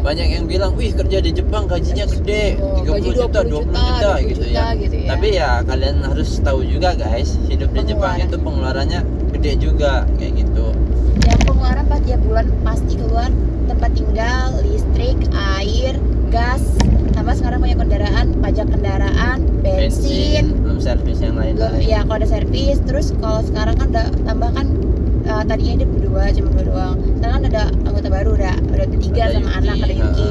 banyak yang bilang, wih kerja di Jepang gajinya gede, 30 juta, 20 juta gitu ya. Tapi ya kalian harus tahu juga guys, hidup di Jepang itu pengeluarannya gede juga kayak gitu. Ya pengeluaran pas tiap bulan pasti keluar tempat tinggal, listrik, air, gas, tambah sekarang punya kendaraan, pajak kendaraan, bensin, belum servis yang belum lain-lain. ya kalau ada servis. Terus kalau sekarang kan udah tambah kan, tadinya dia berdua cuma berdua doang, sekarang kan ada anggota baru, udah tiga Ada sama Yuki, anak, ada Yuki.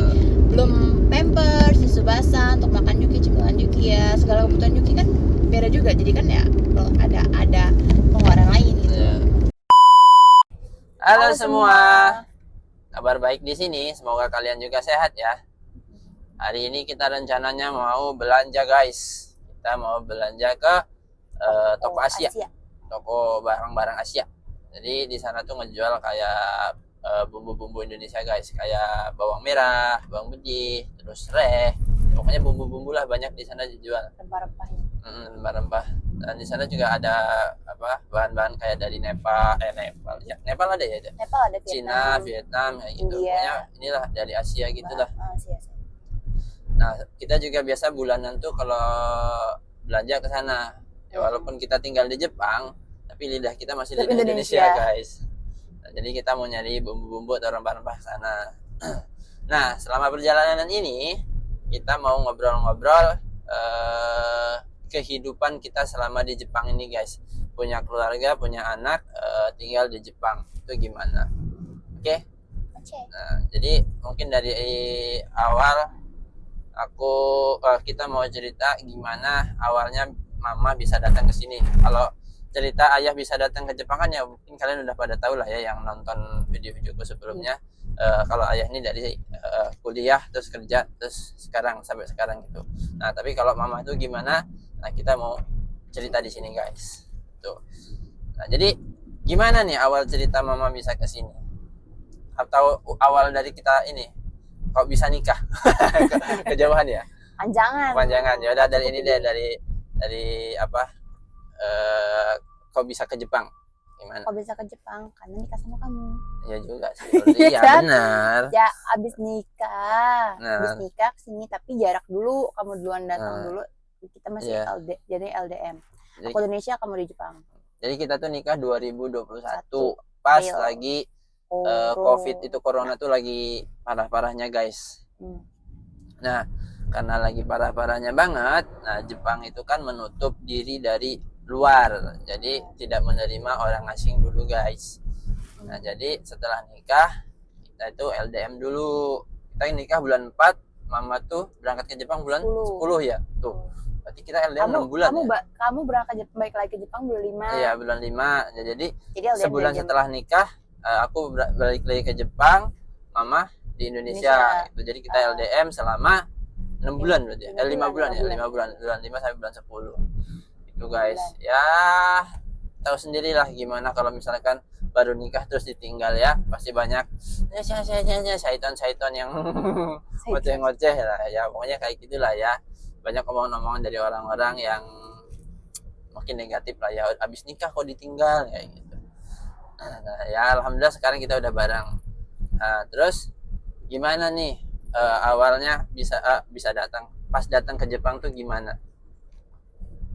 Belum pampers, susu basah untuk makan Yuki, cemilan Yuki ya, segala kebutuhan Yuki kan beda juga, jadi kan ya ada pengeluaran lain gitu. Ya. Halo semua, kabar baik di sini. Semoga kalian juga sehat ya. Hari ini kita rencananya mau belanja guys. Kita mau belanja ke toko Asia, toko barang-barang Asia. Jadi di sana tuh ngejual kayak bumbu-bumbu Indonesia guys, kayak bawang merah, bawang putih, terus sereh. Pokoknya bumbu-bumbu lah banyak di sana dijual. Rempah-rempahnya. Rempah-rempah. Dan di sana juga ada apa bahan-bahan kayak dari Nepal ya. Nepal ada ya itu. Nepal ada, Cina, Vietnam kayak gitu. India. Pokoknya inilah dari Asia gitu lah. Asia. Nah, kita juga biasa bulanan tuh kalau belanja ke sana. Ya walaupun kita tinggal di Jepang, tapi lidah kita masih lidah Indonesia guys. Nah, jadi kita mau nyari bumbu-bumbu atau rempah-rempah sana. Nah, selama perjalanan ini kita mau ngobrol-ngobrol kehidupan kita selama di Jepang ini guys. Punya keluarga, punya anak, tinggal di Jepang itu gimana? Oke? Nah, jadi mungkin dari awal kita mau cerita gimana awalnya mama bisa datang ke sini. Kalau cerita ayah bisa datang ke Jepang kan ya mungkin kalian udah pada tahu lah ya yang nonton video-videoku sebelumnya. Kalau ayah ini dari kuliah terus kerja terus sampai sekarang gitu. Nah, tapi kalau mama itu gimana? Nah, kita mau cerita di sini guys. Tuh. Nah, jadi gimana nih awal cerita mama bisa ke sini? Atau awal dari kita ini kok bisa nikah? Kejauhan ya? Panjangan. Ya udah dari ini deh, dari apa? Kok bisa ke Jepang? Gimana? Kok bisa ke Jepang? Karena nikah sama kamu. Ya juga sih. Iya benar. Ya abis nikah kesini, tapi jarak dulu, kamu duluan datang dulu. Kita masih jadi LDM. Aku Indonesia, kamu di Jepang. Jadi kita tuh nikah 2021 pas lagi COVID itu, corona tuh lagi parah-parahnya guys. Nah, karena lagi parah-parahnya banget, nah Jepang itu kan menutup diri dari luar, jadi tidak menerima orang asing dulu guys. Nah, jadi setelah nikah kita itu LDM dulu. Kita nikah bulan 4, mama tuh berangkat ke Jepang bulan 10 ya. Tuh. Berarti kita LDM 6 bulan ya. Kamu berangkat balik lagi ke Jepang bulan 5. Iya, bulan 5. Ya, jadi sebulan setelah nikah aku balik lagi ke Jepang, mama di Indonesia. Gitu. Jadi kita LDM selama 6 bulan berarti. 5 bulan ya, 5 bulan. Bulan 5 sampai bulan 10. Itu guys. Ya, tahu sendirilah gimana kalau misalkan baru nikah terus ditinggal ya. Pasti banyak syaiton yang ngoceh-ngoceh lah ya. Pokoknya kayak gitulah ya. Banyak omongan-omongan dari orang-orang yang mungkin negatif lah ya. Abis nikah kok ditinggal kayak gitu. Nah, ya alhamdulillah sekarang kita udah bareng. Nah, terus gimana nih awalnya bisa datang? Pas datang ke Jepang tuh gimana?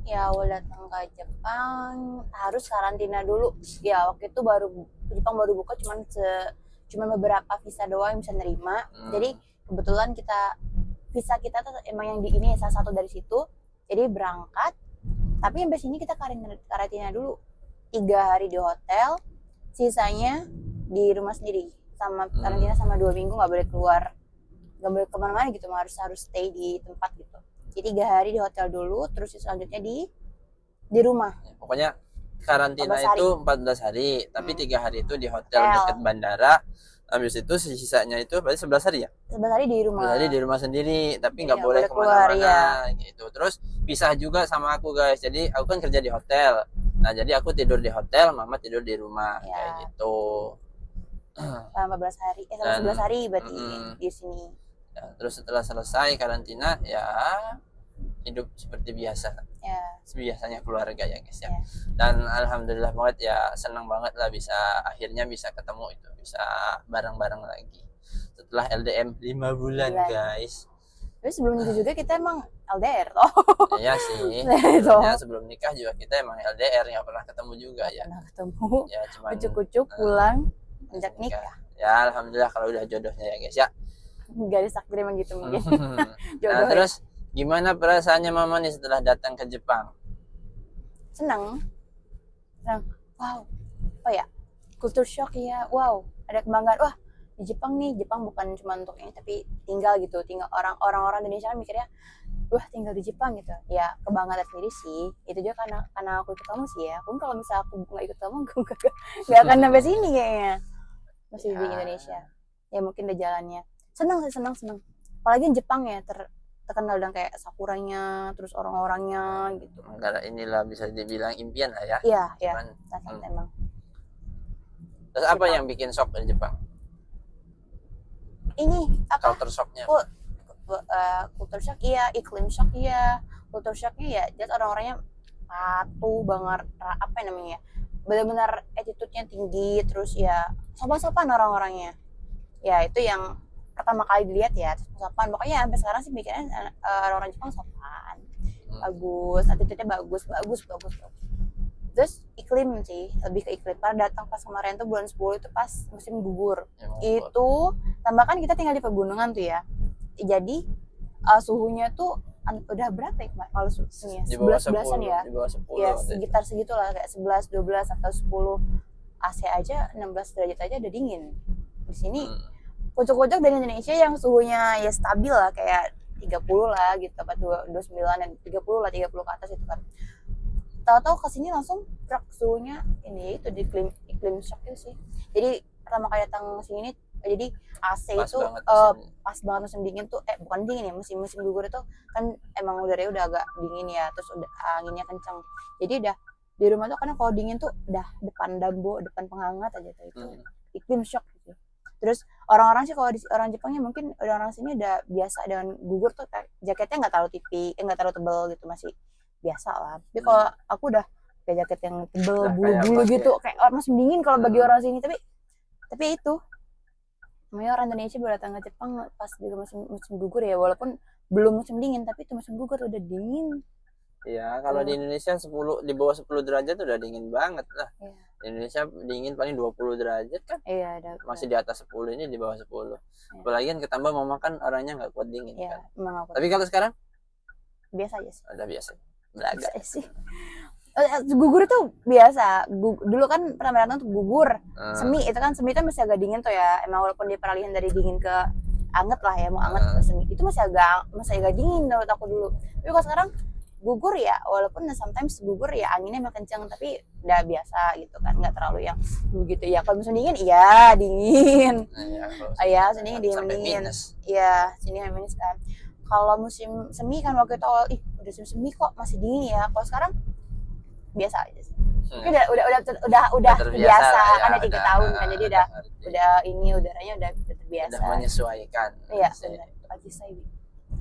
Ya awal datang ke Jepang harus karantina dulu. Ya waktu itu Jepang baru buka cuman beberapa visa doang yang bisa nerima. Jadi kebetulan visa kita tuh emang yang di ini salah satu dari situ. Jadi berangkat. Tapi sampai sini kita karantina dulu 3 hari di hotel. Sisanya di rumah sendiri, sama karantina sama 2 minggu, nggak boleh keluar, nggak boleh kemana-mana gitu, harus stay di tempat gitu. Jadi 3 hari di hotel dulu, terus selanjutnya di rumah. Pokoknya karantina itu 14 hari, tapi 3 hari itu di hotel dekat bandara. Habis itu sisanya itu berarti 11 hari ya? 11 hari di rumah. 11 hari di rumah sendiri, tapi nggak boleh kemana-mana gitu. Terus pisah juga sama aku guys. Jadi aku kan kerja di hotel. Nah, jadi aku tidur di hotel, mama tidur di rumah kayak gitu. Selama 11 hari berarti di sini. Ya, terus setelah selesai karantina ya hidup seperti biasa. Biasanya keluarga ya guys ya. Dan alhamdulillah banget ya, senang banget lah akhirnya bisa ketemu itu, bisa bareng-bareng lagi. setelah LDM 5 bulan Bulan. guys. Tapi sebelum itu juga kita emang LDR toh. Iya sih. Itu. Sebelum nikah juga kita emang LDR, nggak pernah ketemu juga ya. Pernah ketemu. Ya cuman Ucuk-ucuk pulang ajak nikah. Ya alhamdulillah kalau udah jodohnya ya guys ya. Garis takdir emang gitu mungkin. Nah Jodoh ya. terus gimana perasaannya mama nih setelah datang ke Jepang? Senang. Wow. Apa ya? Culture shock ya. Wow. Ada kebanggaan. Wah, di Jepang nih. Jepang bukan cuma untuk ini tapi tinggal gitu. Tinggal orang-orang Indonesia kan mikirnya, wah tinggal di Jepang gitu. Ya kebanggaan sendiri sih. Itu juga karena aku ikut kamu sih ya. Pun kalau misalnya aku nggak ikut kamu, aku nggak akan sampai sini kayaknya. Masih di Indonesia. Ya mungkin ada jalannya. Senang. Apalagi Jepang ya terkenal dengan kayak sakuranya, terus orang-orangnya gitu. Karena inilah bisa dibilang impian lah ya. Iya. Cuman, Emang. Terus apa yang bikin shock dari Jepang? Ini apa? Culture shocknya? Culture shock iya, iklim shock iya. Culture shocknya ya, jadi orang-orangnya patuh banget, apa namanya? Benar-benar attitude-nya tinggi, terus ya sopan-sopan orang-orangnya. Ya itu yang pertama kali dilihat ya, sopan. Pokoknya sampai sekarang sih mikirnya orang-orang Jepang sopan, bagus, attitude-nya bagus. Terus iklim sih, lebih ke iklim. Karena datang pas kemarin tuh bulan 10 itu pas musim gugur. Itu tambahkan kita tinggal di pegunungan tuh ya. Jadi suhunya tuh udah berapa ya kalau suhunya? 11-12an ya. Di bawah 10. Ya sekitar segitulah, kayak 11, 12 atau 10. AC aja 16 derajat aja udah dingin. Di sini kocok-kocok dari Indonesia yang suhunya ya stabil lah kayak 30 lah gitu, apa 29 dan 30 lah, 30 ke atas itu kan. Tahu-tahu kesini langsung truk suhunya ini itu di iklim shock itu sih. Jadi pertama kali datang ke sini jadi AC Pas itu banget pas banget musim dingin tuh bukan dingin ya, musim gugur itu kan emang udaranya udah agak dingin ya, terus udah anginnya kencang. Jadi udah di rumah tuh karena kalau dingin tuh udah depan dambo, depan penghangat aja tuh itu iklim shock gitu. Terus orang-orang sih kalau orang Jepangnya mungkin orang sini udah biasa dengan gugur tuh jaketnya nggak terlalu tipis, nggak terlalu tebel gitu, masih biasa lah. Tapi kalau aku udah kayak jaket yang tebel bulu-bulu gitu kayak masih dingin kalau bagi orang sini. Tapi itu namanya orang Indonesia baru datang ke Jepang pas juga musim gugur ya, walaupun belum musim dingin tapi itu musim gugur udah dingin. Iya, kalau di Indonesia 10 di bawah 10 derajat udah dingin banget lah. Iya. Di Indonesia dingin paling 20 derajat kan. Iya, masih di atas 10, ini di bawah 10. Iya. Apalagi kan ketambah mama kan orangnya nggak kuat dingin iya, kan. Tapi kalau sekarang biasa aja sih. Udah biasa. Belaga sih. Gugur itu biasa. Dulu kan pernah datang tuh gugur. Semi itu kan masih agak dingin tuh ya. Emang walaupun dia peralihan dari dingin ke anget lah ya, mau anget ke semi. Itu masih agak dingin menurut aku dulu. Tapi kalau sekarang gugur ya, walaupun sometimes gugur ya anginnya emang kenceng, tapi udah biasa gitu kan, nggak terlalu yang begitu ya. Kalau musim dingin iya dingin. Iya, sini dingin. Iya, sini minus kan. Kalau musim semi kan waktu itu awal udah musim semi kok masih dingin ya. Kalau sekarang biasa aja sih. Udah terbiasa kan ada 3 tahun kan, jadi udah ini udaranya udah terbiasa. Udah menyesuaikan. Iya, benar. Ajisai.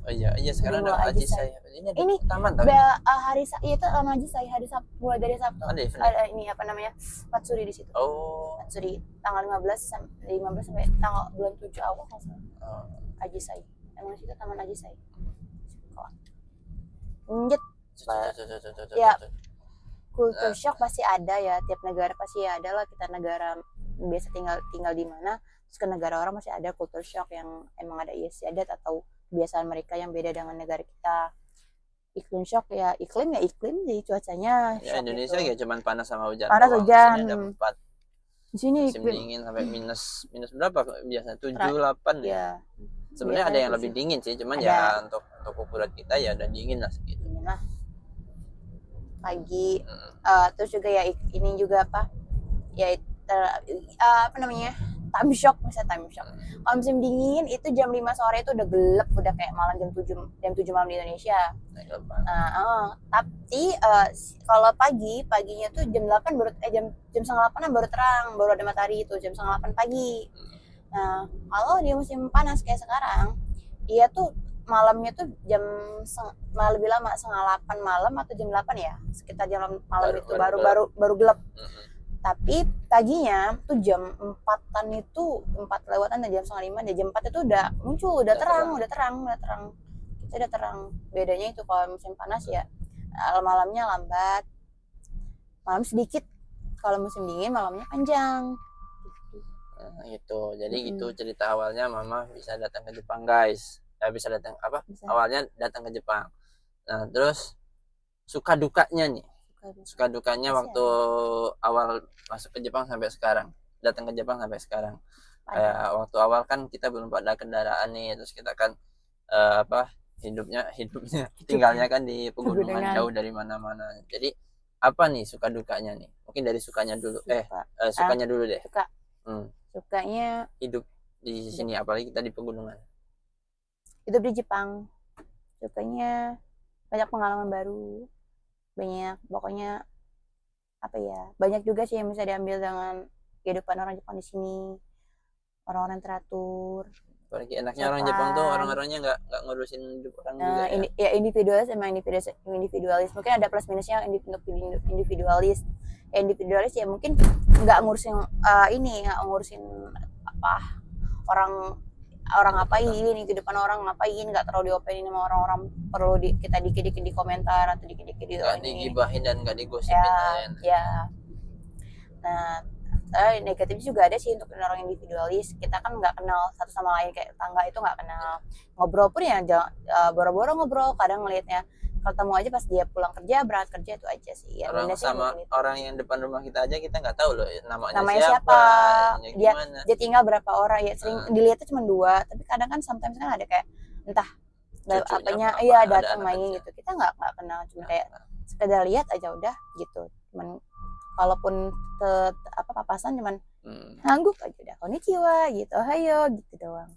Oh iya sekarang udah Ajisai. Ini taman tau. Hari itu taman Ajisai, hari Sabtu, mulai dari Sabtu. Ada ini apa namanya? Matsuri di situ. Oh. Matsuri tanggal 15 sampai tanggal bulan 7 awal kan. Ajisai. Emang situ taman Ajisai. Lanjut. Ya. Culture shock pasti ada ya, tiap negara pasti ada lah. Kita negara biasa tinggal di mana, terus ke negara orang masih ada culture shock yang emang ada istiadat atau kebiasaan mereka yang beda dengan negara kita. Iklim shock ya iklim sih, cuacanya ya Indonesia gitu. Ya cuman panas sama hujan. Panas hujan. Di sini musim dingin sampai minus berapa biasanya 7 8 ya. Sebenarnya ada yang lebih dingin sih, cuman ya untuk ukuran kita ya udah dingin lah segitu. Dingin lah. Pagi terus juga ya ini juga apa ya apa namanya time shock. Kalau musim dingin itu jam 5 sore itu udah gelap, udah kayak malam jam 7 malam di Indonesia. Tapi kalau paginya tuh jam 8 baru jam 7:30 baru terang, baru ada matahari itu jam 7:30 pagi. Nah kalau di musim panas kayak sekarang dia tuh malamnya tuh lebih lama, 7:30 malam atau jam 8 ya, sekitar jam malam itu baru gelap. Tapi paginya tuh jam 4-an itu 4 lewatan dan jam 4:30 dan jam 4 itu udah muncul, udah terang. Kita udah terang. Bedanya itu kalau musim panas ya malamnya lambat. Malam sedikit. Kalau musim dingin malamnya panjang. Nah, gitu. Jadi Mm-mm. gitu cerita awalnya mama bisa datang ke Jepang, guys. Bisa datang apa? Bisa. Awalnya datang ke Jepang. Nah, terus suka dukanya nih. Suka dukanya Pasti waktu awal masuk ke Jepang sampai sekarang. Datang ke Jepang sampai sekarang. Ada. Waktu awal kan kita belum ada kendaraan nih, terus kita kan hidupnya tinggalnya kan di pegunungan Pegunungan. jauh dari mana-mana. Jadi apa nih suka dukanya nih? Mungkin dari sukanya dulu. Sukanya dulu deh. Suka. Hmm. Sukanya Hidup di sini, apalagi kita di pegunungan. hidup di Jepang. Sukanya banyak pengalaman baru. Banyak, pokoknya apa ya? Banyak juga sih yang bisa diambil dengan kehidupan orang Jepang di sini. Orang-orang teratur. Apalagi enaknya orang Jepang tuh orang-orangnya nggak ngurusin hidup orang juga ya. Individualis, emang individualis. Mungkin ada plus minusnya untuk individualis. Individualis ya mungkin nggak ngurusin nggak ngurusin apa orang ngapain, kehidupan orang ngapain, nggak terlalu diopenin sama orang-orang, perlu kita dikit-dikit di komentar atau dikit-dikit di nggak digibahin dan nggak digosipin ya. Nah, negatifnya juga ada sih untuk orang individualis. Kita kan nggak kenal satu sama lain, kayak tetangga itu nggak kenal. Ngobrol pun ya boro-boro ngobrol, kadang ngelihatnya ketemu aja pas dia pulang kerja, berangkat kerja, itu aja sih ya. Orang sama orang yang depan rumah kita aja kita nggak tahu loh namanya siapa, dia tinggal berapa orang ya, sering dilihatnya cuma 2, tapi kadang kan sometimes kan ada kayak entah apanya datang main gitu, kita nggak kenal, cuma kayak sekedar lihat aja udah gitu. Cuman kalaupun papasan cuman ngangguk aja udah konnichiwa gitu, hayo gitu doang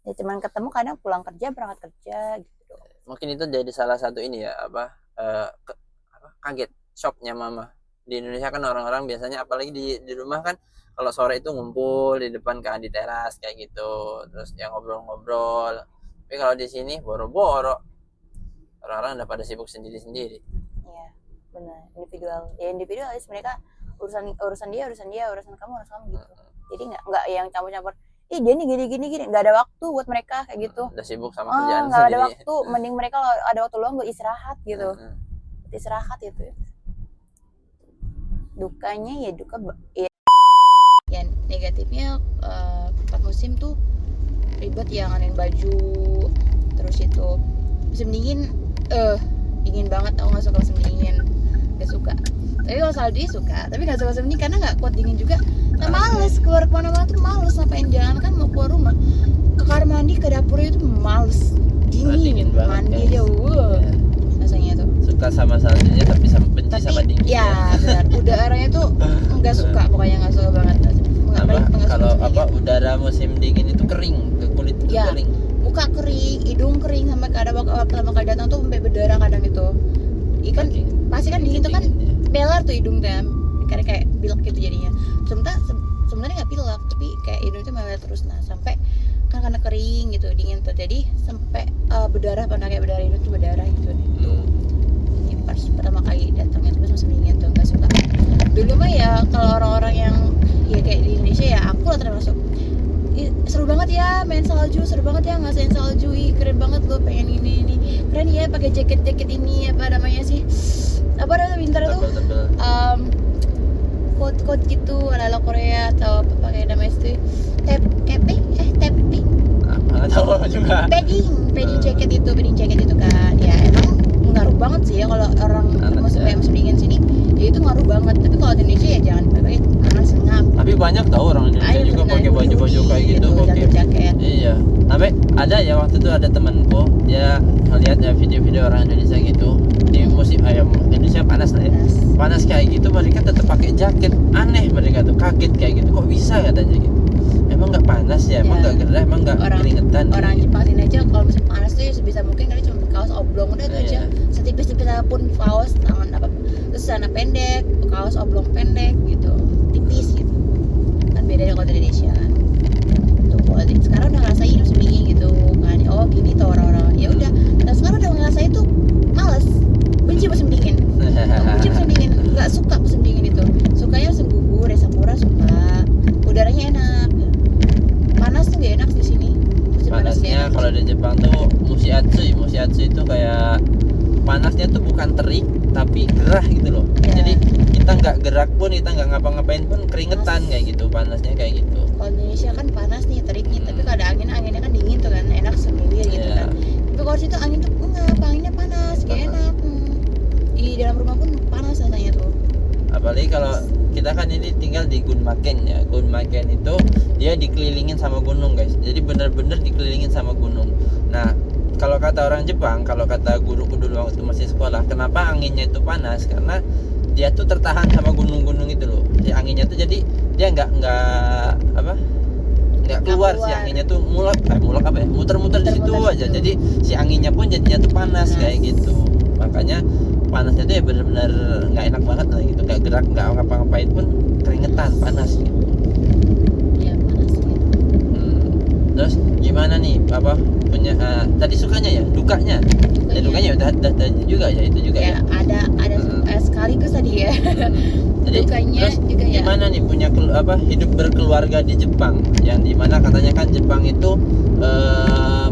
ya, cuman ketemu kadang pulang kerja, berangkat kerja gitu doang. Mungkin itu jadi salah satu ini ya kaget shocknya mama. Di Indonesia kan orang-orang biasanya apalagi di rumah kan kalau sore itu ngumpul di depan kan di teras kayak gitu, terus yang ngobrol-ngobrol. Tapi kalau di sini boro-boro orang-orang udah pada sibuk sendiri-sendiri. Iya benar, individualis, mereka urusan dia, urusan kamu gitu. Jadi nggak yang campur-campur, dia nih gini, nggak ada waktu buat mereka kayak gitu. Udah sibuk sama kerjaan nggak sendiri. ada waktu, mending mereka ada waktu luang buat istirahat gitu. Istirahat itu ya. Dukanya ya ya negatifnya 4 musim tuh ribet ya, nganin baju, terus itu musim dingin dingin banget, tau nggak suka musim dingin, nggak suka. Tapi kalau salju suka, tapi nggak suka musim dingin karena nggak kuat dingin juga. Nah, males keluar kemana-mana tuh, males ngapain, jangan kan mau keluar rumah, ke kamar mandi, ke dapur itu males, dingin banget, mandi aja rasanya tuh. Suka sama saljunya tapi benci sama dingin ya benar. Udaranya tuh nggak suka, pokoknya nggak suka banget. Kalau udara musim dingin itu kering, ke kulit itu kering, muka kering, hidung kering, sampai ada waktu pertama kali datang tuh sampai berdarah kadang itu. Ikan pasti kan dingin tuh kan beler tuh hidung tuh, karena kayak pilek gitu jadinya. Sebenarnya nggak pilek, tapi kayak hidung tuh meler terus. Nah sampai kan karena kering gitu, dingin tuh, jadi sampai berdarah, pernah kayak berdarah, hidung tuh berdarah gitu. Ini pas pertama kali datangnya tuh pas musim dingin tuh nggak suka. Dulu mah ya kalau orang-orang yang ya kayak di Indonesia ya, aku lah termasuk, seru banget ya main salju, seru banget ya ngerasain salju, keren banget lo, pengen ini keren ya pakai jaket ini, apa namanya sih, apa namanya winter tuh, coat gitu ala Korea, atau apa pakai namanya itu padding jacket itu kan ya. Emang ngaruh banget sih ya kalau orang musim dingin sini ya, itu ngaruh banget. Tapi kalau di Indonesia ya jangan pakai, karena ngap. Tapi banyak tahu orang Indonesia juga pakai baju-baju kayak gitu, jaket. Iya. Tapi ada ya waktu itu ada temanku, dia ngeliat ya video-video orang Indonesia gitu di musim Indonesia panas lah ya. Panas kayak gitu mereka tetap pakai jaket. Aneh, mereka tuh kaget kayak gitu. Kok bisa katanya gitu. Emang nggak panas ya? Emang nggak gerah? Emang nggak keringetan? Orang Jepang ini aja kalau musim panas tuh sebisa mungkin kali cuma kaos oblong udah itu aja. Setipis-tipis pun kaos, tangan apa, terus celana pendek, kaos oblong pendek gitu, tipis gitu. Kan beda kalau di Indonesia kan. Tuh sekarang udah ngerasain musim dingin gitu kan. Oh gini tuh orang-orang. Ya udah. Nah sekarang udah ngerasain tuh males, benci musim dingin. Nggak suka musim dingin itu. Sukanya musim gugur ya, Jepang tuh mushiatsu itu kayak panasnya tuh bukan terik tapi gerah gitu loh. Ya. Jadi kita nggak gerak pun, kita nggak ngapa-ngapain pun keringetan kayak gitu, panasnya kayak gitu. Kalau di Indonesia kan panas nih teriknya, tapi kalau ada anginnya kan dingin tuh kan, enak sendiri gitu Iya. kan. Tapi kalau situ angin tuh enggak, anginnya panas, gak enak. Di dalam rumah pun panas rasanya tuh. Apalagi kalau kita kan ini tinggal di Gunmaken ya. Gunmaken itu dia dikelilingin sama gunung guys. Jadi benar-benar dikelilingin sama gunung. Nah, kalau kata orang Jepang, kalau kata guruku dulu waktu masih sekolah, kenapa anginnya itu panas? Karena dia tuh tertahan sama gunung-gunung itu loh. Si anginnya tuh jadi dia nggak keluar, si anginnya tuh mulak apa ya, muter-muter di situ aja. Jadi si anginnya pun jadinya tuh panas kayak gitu. Makanya panasnya tuh ya benar-benar nggak enak banget lah gitu, nggak gerak, nggak ngapa-ngapain pun keringetan, panas gitu. Ya panas gitu. Terus gimana nih apa punya tadi sukanya ya, dukanya udah juga ya, itu juga ya. Ada sekaligus tadi ya. Jadi Dukanya terus juga ya. gimana nih punya hidup berkeluarga di Jepang, yang dimana katanya kan Jepang itu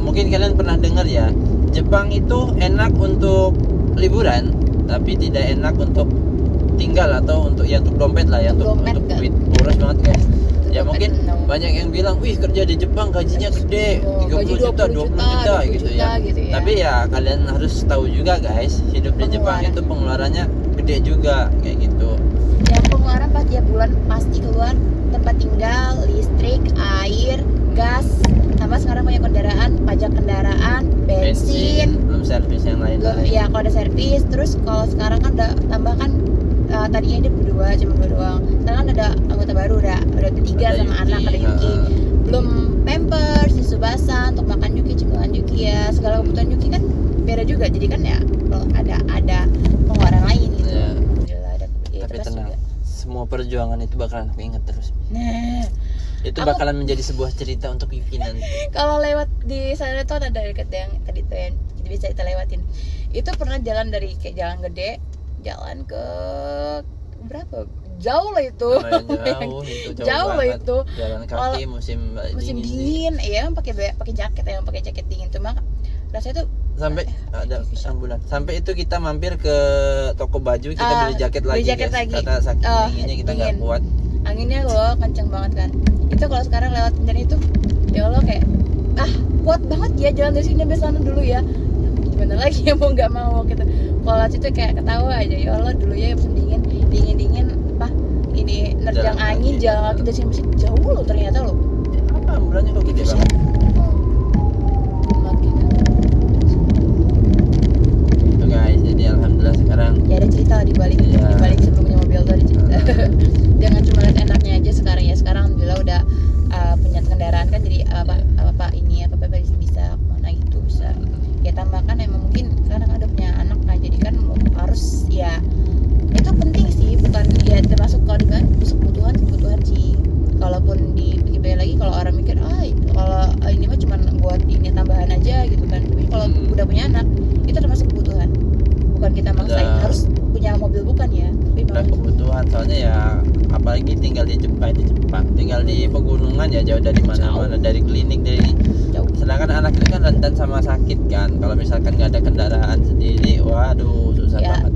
mungkin kalian pernah dengar ya, Jepang itu enak untuk liburan tapi tidak enak untuk tinggal atau untuk dompet lah ya, untuk duit boros banget guys. Ya mungkin banyak yang bilang, wih kerja di Jepang gajinya gede, 30 juta, 20 juta gitu ya. Tapi ya kalian harus tahu juga guys, hidup di Jepang itu pengeluarannya gede juga kayak gitu. Ya pengeluaran pas tiap bulan pasti keluar tempat tinggal, listrik, air, gas, tambah sekarang punya kendaraan, pajak kendaraan, bensin, belum servis yang lain. Ya kalau ada servis, terus kalau sekarang kan udah tambah kan tadinya dia cuma berdua doang. Sekarang kan ada anggota baru, udah 3 sama Yuki, anak, ada Yuki. Belum pampers, susu basah, untuk makan Yuki, cemilan Yuki ya, segala kebutuhan Yuki kan beda juga. Jadi kan ya ada pengeluaran lain gitu. Ya. Ya, tapi tenang, semua perjuangan itu bakalan aku inget terus. Nah, itu bakalan menjadi sebuah cerita untuk Yuki nanti. Kalau lewat di sana tuh ada dekat yang tadi tuh yang bisa kita lewatin. Itu pernah jalan dari kayak jalan gede, jalan ke berapa? Jauh lah itu. Jauh lah itu. Jalan kaki musim dingin, ya pakai jaket dingin tuh mah. Rasanya tuh sampai ada ambulan. Sampai itu kita mampir ke toko baju, kita beli jaket lagi. Kata saking dinginnya kita nggak kuat. Anginnya loh kenceng banget kan. Itu kalau sekarang lewat dan itu ya Allah kayak kuat banget ya jalan dari sini sampai sana dulu ya. Gimana lagi ya mau nggak mau gitu. Kalau situ kayak ketawa aja, ya Allah dulu ya musim dingin ini nerjang angin jalan kaki dari sini masih jauh loh ternyata loh. Apa ambulannya kok gede banget? Tuh guys, jadi alhamdulillah sekarang ya ada cerita di balik sebelumnya mobil tuh ada cerita. Jangan cuma lihat enaknya aja sekarang ya. Sekarang alhamdulillah udah punya kendaraan kan, jadi apa bisa kemana gitu, bisa ya tambahkan emang mungkin karena ada punya anak kan, jadi kan harus ya itu penting sih, bukan ya termasuk kalau dibilang kebutuhan sih. Kalaupun dipikir lagi, kalau orang mikir kalau ini mah cuma buat ini tambahan aja gitu kan, tapi kalau udah punya anak itu termasuk kebutuhan, bukan kita maksain harus punya mobil, bukan ya, tapi udah kebutuhan. Soalnya ya apalagi tinggal di Jepang, tinggal di pegunungan ya, jauh dari mana-mana, dari klinik, dari jauh. Sedangkan anak itu kan rentan sama sakit kan, kalau misalkan nggak ada kendaraan sendiri, waduh susah banget.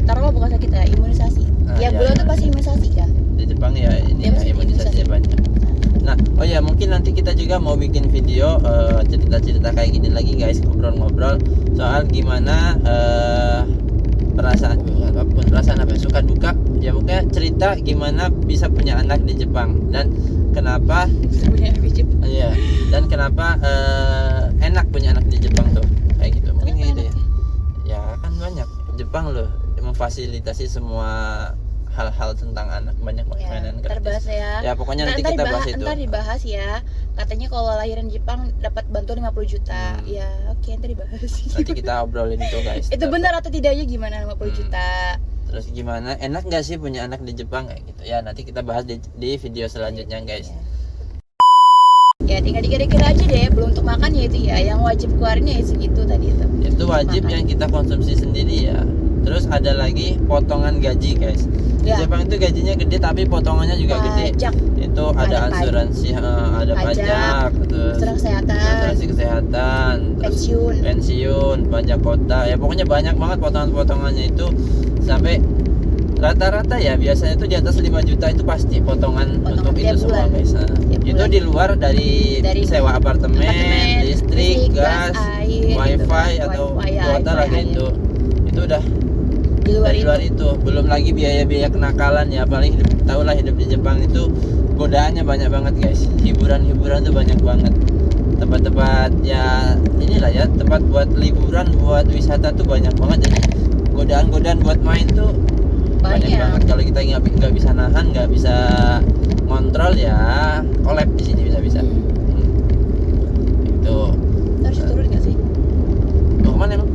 Taruhlah bukan sakit ya, imunisasi. Bulan tuh pasti imunisasi kan. Di Jepang ya ini ya, imunisasinya banyak. Nah, oh ya mungkin nanti kita juga mau bikin video cerita-cerita kayak gini lagi guys, ngobrol-ngobrol soal gimana perasaan apa suka duka ya, pokoknya cerita gimana bisa punya anak di Jepang dan kenapa punya anak di Jepang. Iya, dan kenapa enak punya anak di Jepang tuh kayak gitu. Mungkin kayak gitu ya. Ya kan banyak Jepang loh memfasilitasi semua hal-hal tentang anak, banyak mainan gratis. Ya pokoknya nanti kita bahas itu. Ntar dibahas ya. Katanya kalau lahiran Jepang dapat bantuan 50 juta. Ya, oke, ntar dibahas. Nanti kita obrolin itu guys. Itu benar atau tidaknya gimana 50 juta? Terus gimana? Enak nggak sih punya anak di Jepang kayak gitu? Ya nanti kita bahas di video selanjutnya guys. Ya tinggal dikira-kira aja deh, belum untuk makan ya itu ya, yang wajib keluarinnya ya segitu tadi itu. Itu wajib makan. Yang kita konsumsi sendiri ya. Terus ada lagi potongan gaji guys. Di Ya. Jepang itu gajinya gede tapi potongannya juga gede. Pajak, Itu ada Ada asuransi, ada pajak, terus asuransi kesehatan, asuransi kesehatan, terus pensiun, pajak kota. Ya pokoknya banyak banget potongan-potongannya itu sampai rata-rata ya biasanya itu di atas 5 juta itu pasti potongan untuk tiap itu semua bulan. guys. Nah, Tiap itu bulan. di luar dari sewa apartemen, listrik, gas, air, wifi gitu kan. atau Wifi, ya, kuota lah wifi, kayak air. itu. Itu udah Di luar dari luar itu. itu. Belum lagi biaya-biaya kenakalan ya, paling tau lah hidup di Jepang itu godaannya banyak banget guys. Hiburan-hiburan tuh banyak banget. Tempat-tempat ya inilah ya, tempat buat liburan, buat wisata tuh banyak banget. Jadi godaan-godaan buat main tuh banyak banget. Kalau kita nggak bisa nahan, nggak bisa ngontrol ya collab di sini bisa-bisa. Itu Terus turun nggak sih? mau kemana emang?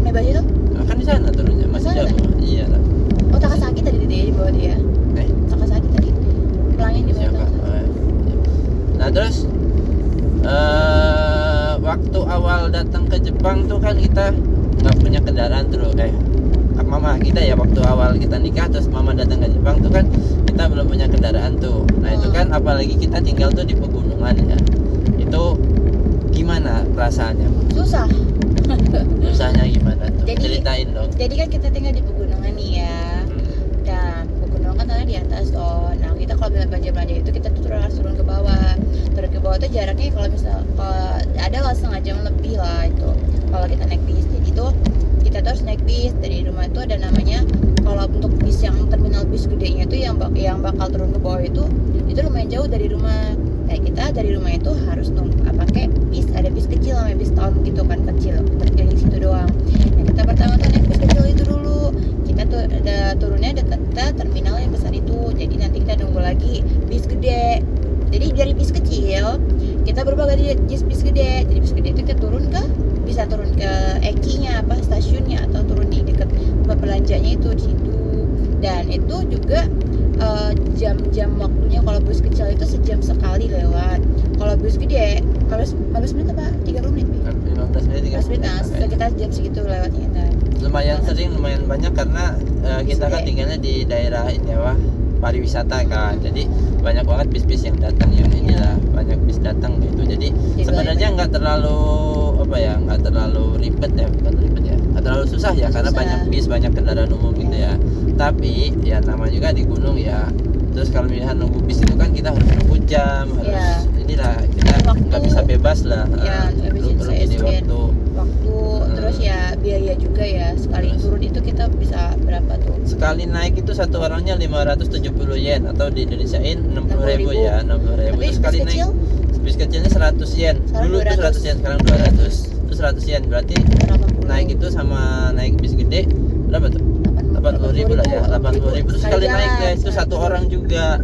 Naik baju tuh? Kan di sana turunnya masih Sana? jauh. Iya lah. Oh, Takasaki tadi di bawah dia. Takasaki tadi. Pulangnya di bawah. Siapa? Takasaki. Oh, ya. Nah terus waktu awal datang ke Jepang tuh kan kita nggak punya kendaraan terus mama kita ya waktu awal kita nikah terus mama datang ke Jepang tuh kan kita belum punya kendaraan tuh. Nah itu kan apalagi kita tinggal tuh di pegunungan ya. Itu gimana perasaannya? Susah. Susahnya gimana tuh? Jadi- Ceritain dong. Jadi kan kita tinggal di pegunungan nih ya. Dan pegunungan kan tanahnya di atas toh. Nah kita kalau misalnya belanja itu kita tuh harus turun ke bawah. Turun ke bawah tuh jaraknya kalau misal ada lah setengah jam lebih lah itu. Kalau kita naik bis, jadi tuh kita tuh harus naik bis dari rumah itu ada namanya. Kalau untuk bis yang terminal bis gedenya itu yang bakal turun ke bawah itu lumayan jauh dari rumah. Kayak kita dari rumah itu harus pakai bis, ada bis kecil namanya bis tahun gitu kan, kecil terkeliling situ doang. Nah kita pertama tuh naik bis kecil itu dulu, kita tuh ada turunnya dekat terminal yang besar itu, jadi nanti kita nunggu lagi bis gede. Jadi dari bis kecil kita berubah jadi bis gede. Jadi bis gede itu kita bisa turun ke Eki-nya apa stasiunnya atau turun di dekat tempat belanjanya itu di situ. Dan itu juga jam-jam waktunya kalau bus kecil itu sejam sekali lewat. Kalau bus gede 15 menit apa 30 menit? 15 menit 15 menit, nah sekitar jam segitu lewatnya kita. Lumayan sering, lumayan banyak karena kita kan tinggalnya di daerah ini ya, pariwisata kan. Jadi banyak banget bis-bis yang datang yang inilah, banyak bis datang gitu. Jadi sebenarnya nggak terlalu nggak terlalu ribet ya, nggak terlalu susah ya karena banyak bis, banyak kendaraan umum gitu ya. Tapi ya nama juga di gunung ya. Terus kalau misalnya nunggu bis itu kan kita harus nunggu jam, harus inilah kita nggak bisa bebas lah. Ya, ini waktu. Terus ya biaya juga ya, sekali turun itu kita bisa berapa tuh? Sekali naik itu satu orangnya 570 yen atau di Indonesiain 60.000 ya, 60.000. Tapi Terus sekali naik bis kecilnya 100 yen. Dulu itu 100 yen, sekarang 200. Terus 100 yen berarti naik itu sama naik bis gede berapa tuh? 80.000 lah ya, 80.000 terus sekali naik guys, itu satu orang juga.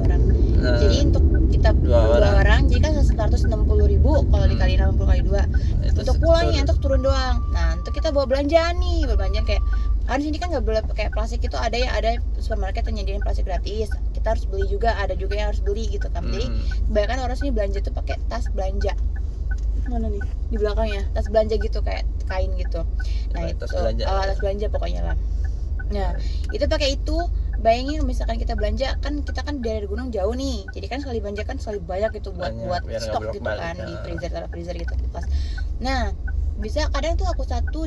Jadi untuk kita dua orang jadi kan 160.000 kalau dikali 60 kali 2 untuk pulangnya, untuk turun doang. Nah untuk kita bawa belanjaan nih, belanjaan kayak kan sini kan nggak boleh pakai plastik, itu ada supermarket yang nyediain plastik gratis, kita harus beli juga, ada juga yang harus beli gitu kan. Jadi kebanyakan orang sini belanja tuh pakai tas belanja. Mana nih di belakangnya tas belanja gitu kayak kain gitu. Nah itu tas belanja pokoknya lah. Nah itu pakai itu. Bayangin misalkan kita belanja kan, kita kan dari gunung jauh nih, jadi kan sekali belanja kan sekali banyak gitu buat stok gitu kan di freezer gitu kulkas. Nah bisa kadang tuh aku satu,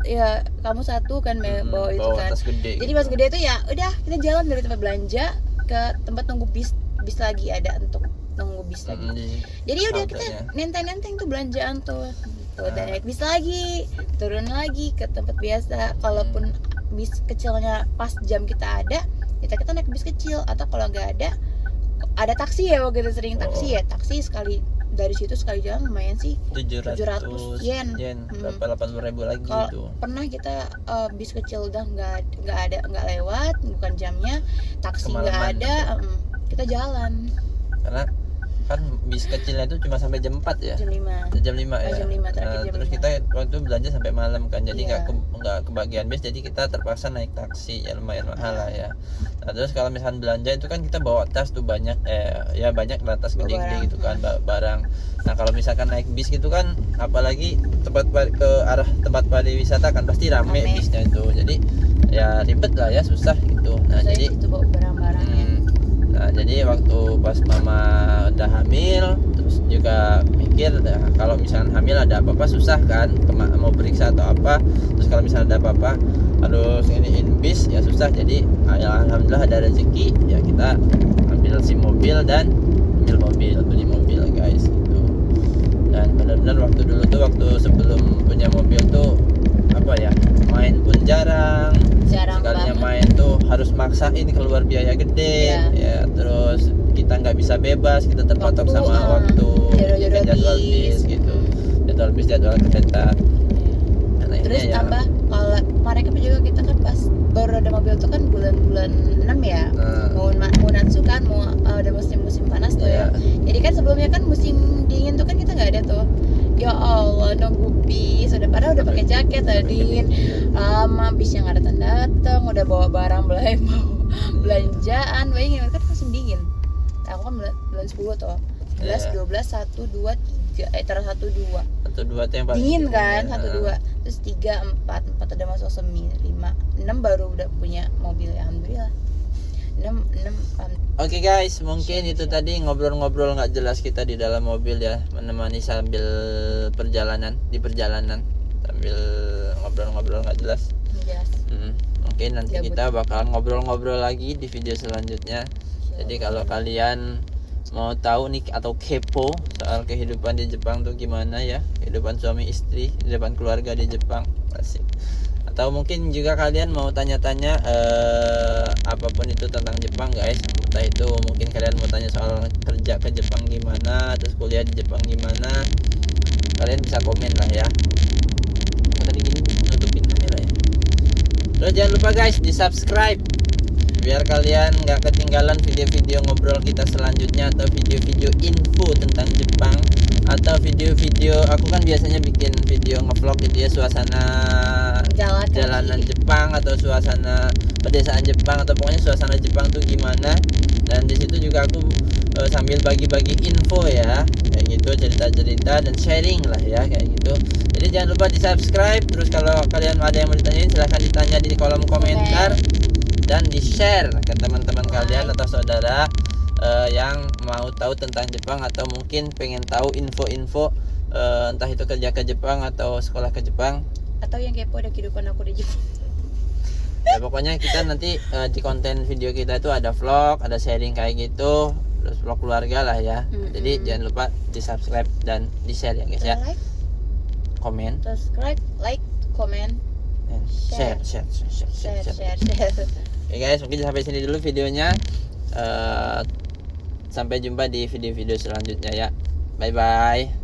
ya kamu satu kan bawa itu kan. Jadi pas gede itu ya udah kita jalan dari tempat belanja ke tempat nunggu bis lagi, ada untuk nunggu bis lagi. Jadi udah kita nenteng tuh belanjaan tuh. Dan naik bis lagi, turun lagi ke tempat biasa. Kalaupun bis kecilnya pas jam kita ada, kita naik bis kecil, atau kalau nggak ada taksi ya, waktu itu sering taksi ya, taksi sekali dari situ sekali jalan lumayan sih 700 yen. Berapa 80.000 lagi gitu. Pernah kita bis kecil udah nggak lewat, bukan jamnya, taksi nggak ada, kita jalan. Karena kan bis kecilnya itu cuma sampai jam 4 ya, jam 5 ya. Jam 5 terakhir, jam terus 5. kita waktu belanja sampai malam kan, jadi nggak kebagian bis, jadi kita terpaksa naik taksi ya, lumayan mahal lah ya. Nah terus kalau misalnya belanja itu kan kita bawa tas tuh banyak, ya banyak lah tas gede-gede gitu kan, barang. Nah kalau misalkan naik bis gitu kan, apalagi ke arah tempat pariwisata kan pasti rame bisnya itu, jadi ya ribet lah ya, susah gitu. Nah Saya jadi itu bawa barang-barangnya. nah jadi waktu pas mama udah hamil, terus juga mikir ya, kalau misalnya hamil ada apa-apa susah kan, mau periksa atau apa, terus kalau misalnya ada apa-apa harus iniin bis ya susah. Jadi ya, alhamdulillah ada rezeki ya, kita ambil SIM mobil dan beli mobil guys gitu. Dan benar-benar waktu dulu tuh, waktu sebelum punya mobil tuh apa ya, main pun jarang sekalinya banget. main tuh harus maksain keluar biaya gede ya, terus kita nggak bisa bebas, kita terpatok sama waktu, jadwal bis gitu, jadwal kereta. Nah, Terus ya, tambah kalau mereka juga, kita kan pas baru ada mobil tuh kan bulan-bulan 6 ya, mau Natsu kan, mau ada musim-musim panas tuh ya. Jadi kan sebelumnya kan musim dingin tuh kan kita nggak ada tuh. Ya Allah, nunggu bis udah, padahal udah pakai jaket tadi, lama bisnya nggak datang, udah bawa barang belanjaan, bayangin kan musim dingin. Aku kan bulan 10 tuh, 11, 12, 1, 2, 3, terus 1, 2 tuh yang paling dingin kan, 1, 2, terus 3, 4 udah masuk semi, 5, 6 baru udah punya mobil ya, alhamdulillah. 6. Oke guys, mungkin itu tadi ngobrol-ngobrol nggak jelas kita di dalam mobil ya, menemani sambil di perjalanan sambil ngobrol-ngobrol nggak jelas. Mungkin nanti kita bakal ngobrol-ngobrol lagi di video selanjutnya. Jadi kalau kalian mau tahu nih atau kepo soal kehidupan di Jepang tuh gimana ya, kehidupan suami istri, kehidupan keluarga di Jepang, asik. Atau mungkin juga kalian mau tanya-tanya apapun itu tentang Jepang guys, entah itu mungkin kalian mau tanya soal kerja ke Jepang gimana, terus kuliah di Jepang gimana, kalian bisa komen lah ya. Tadi gini nutupin kamera ya. Terus jangan lupa guys di subscribe biar kalian nggak ketinggalan video-video ngobrol kita selanjutnya, atau video-video info tentang Jepang, atau video-video aku kan biasanya bikin video ngevlog gitu ya, suasana jalanan Jepang atau suasana pedesaan Jepang, atau pokoknya suasana Jepang tuh gimana. Dan di situ juga aku sambil bagi-bagi info ya, kayak gitu, cerita-cerita dan sharing lah ya, kayak gitu. Jadi jangan lupa di subscribe. Terus kalau kalian ada yang mau ditanyain silahkan ditanya di kolom komentar, dan di share ke teman-teman kalian atau saudara yang mau tahu tentang Jepang, atau mungkin pengen tahu info-info entah itu kerja ke Jepang atau sekolah ke Jepang, atau yang kepo ada kehidupan aku di Jepang. Ya pokoknya kita nanti di konten video kita itu ada vlog, ada sharing kayak gitu, terus vlog keluarga lah ya. Jadi jangan lupa di subscribe dan di share ya guys ya. Komen, subscribe, like, komen, share. Oke guys, mungkin sampai sini dulu videonya. Sampai jumpa di video-video selanjutnya ya. Bye bye.